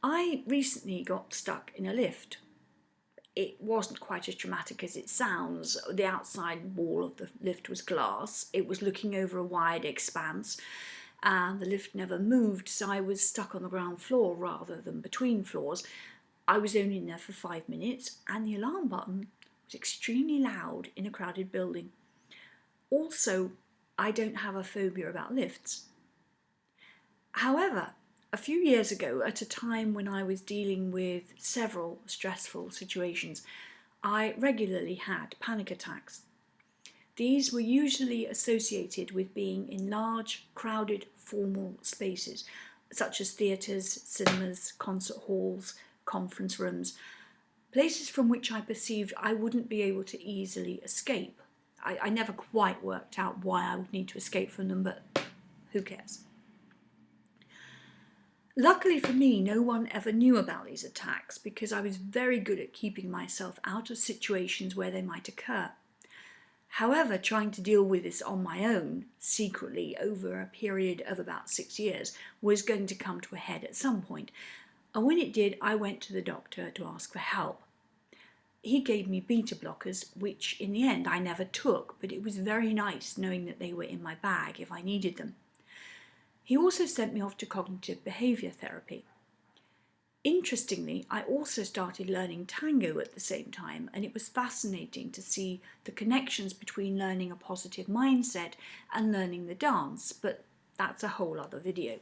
I recently got stuck in a lift. It wasn't quite as dramatic as it sounds. The outside wall of the lift was glass. It was looking over a wide expanse and the lift never moved, so I was stuck on the ground floor rather than between floors. I was only in there for 5 minutes and the alarm button was extremely loud in a crowded building. Also, I don't have a phobia about lifts. However, a few years ago, at a time when I was dealing with several stressful situations, I regularly had panic attacks. These were usually associated with being in large, crowded, formal spaces, such as theatres, cinemas, concert halls, conference rooms, places from which I perceived I wouldn't be able to easily escape. I never quite worked out why I would need to escape from them, but who cares? Luckily for me, no one ever knew about these attacks because I was very good at keeping myself out of situations where they might occur. However, trying to deal with this on my own, secretly, over a period of about 6 years, was going to come to a head at some point. And when it did, I went to the doctor to ask for help. He gave me beta blockers, which in the end I never took, but it was very nice knowing that they were in my bag if I needed them. He also sent me off to cognitive behaviour therapy. Interestingly, I also started learning tango at the same time, and it was fascinating to see the connections between learning a positive mindset and learning the dance, but that's a whole other video.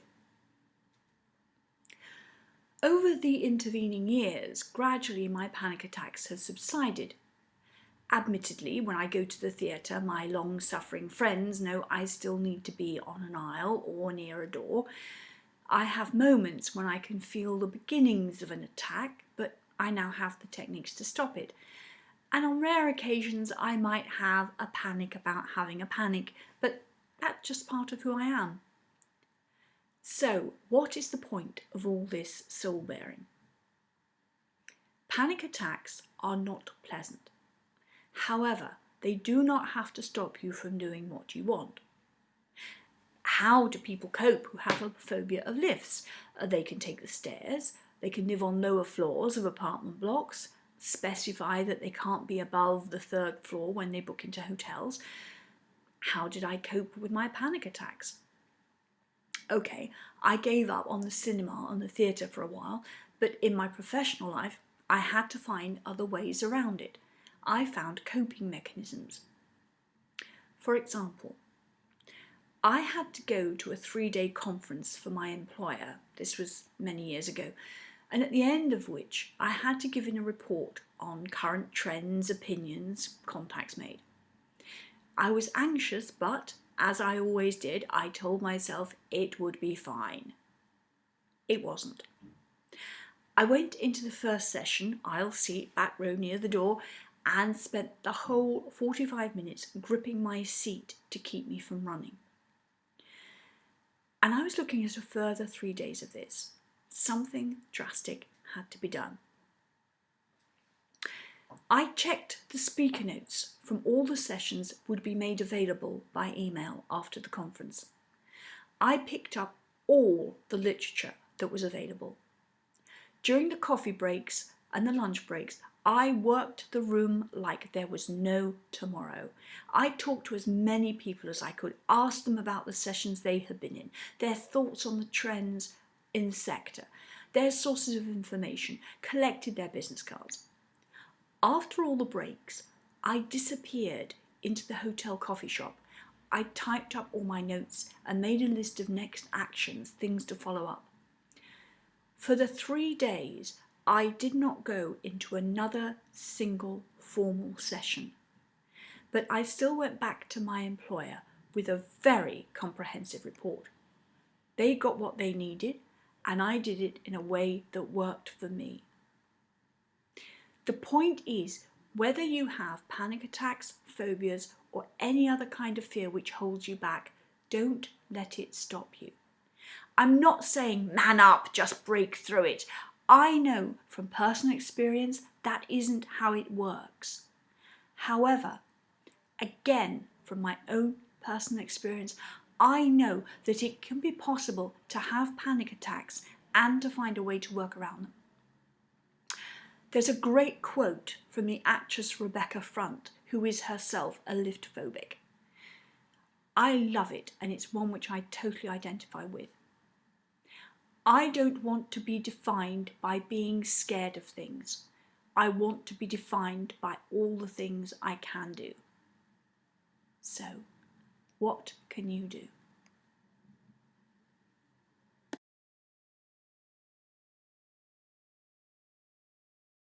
Over the intervening years, gradually my panic attacks have subsided. Admittedly, when I go to the theatre, my long-suffering friends know I still need to be on an aisle or near a door. I have moments when I can feel the beginnings of an attack, but I now have the techniques to stop it. And on rare occasions, I might have a panic about having a panic, but that's just part of who I am. So, what is the point of all this soul-bearing? Panic attacks are not pleasant. However, they do not have to stop you from doing what you want. How do people cope who have a phobia of lifts? They can take the stairs, they can live on lower floors of apartment blocks, specify that they can't be above the 3rd floor when they book into hotels. How did I cope with my panic attacks? Okay, I gave up on the cinema and the theatre for a while, but in my professional life, I had to find other ways around it. I found coping mechanisms. For example, I had to go to a 3-day conference for my employer. This was many years ago, and at the end of which I had to give in a report on current trends, opinions, contacts made. I was anxious, but as I always did, I told myself it would be fine. It wasn't. I went into the first session, aisle seat, back row near the door, and spent the whole 45 minutes gripping my seat to keep me from running. And I was looking at a further 3 days of this. Something drastic had to be done. I checked the speaker notes from all the sessions would be made available by email after the conference. I picked up all the literature that was available. During the coffee breaks and the lunch breaks, I worked the room like there was no tomorrow. I talked to as many people as I could, asked them about the sessions they had been in, their thoughts on the trends in the sector, their sources of information, collected their business cards. After all the breaks, I disappeared into the hotel coffee shop. I typed up all my notes and made a list of next actions, things to follow up. For the 3 days, I did not go into another single formal session, but I still went back to my employer with a very comprehensive report. They got what they needed, and I did it in a way that worked for me. The point is, whether you have panic attacks, phobias, or any other kind of fear which holds you back, don't let it stop you. I'm not saying man up, just break through it. I know from personal experience that isn't how it works. However, again, from my own personal experience, I know that it can be possible to have panic attacks and to find a way to work around them. There's a great quote from the actress Rebecca Front, who is herself a lift phobic. I love it, and it's one which I totally identify with. I don't want to be defined by being scared of things. I want to be defined by all the things I can do. So, what can you do?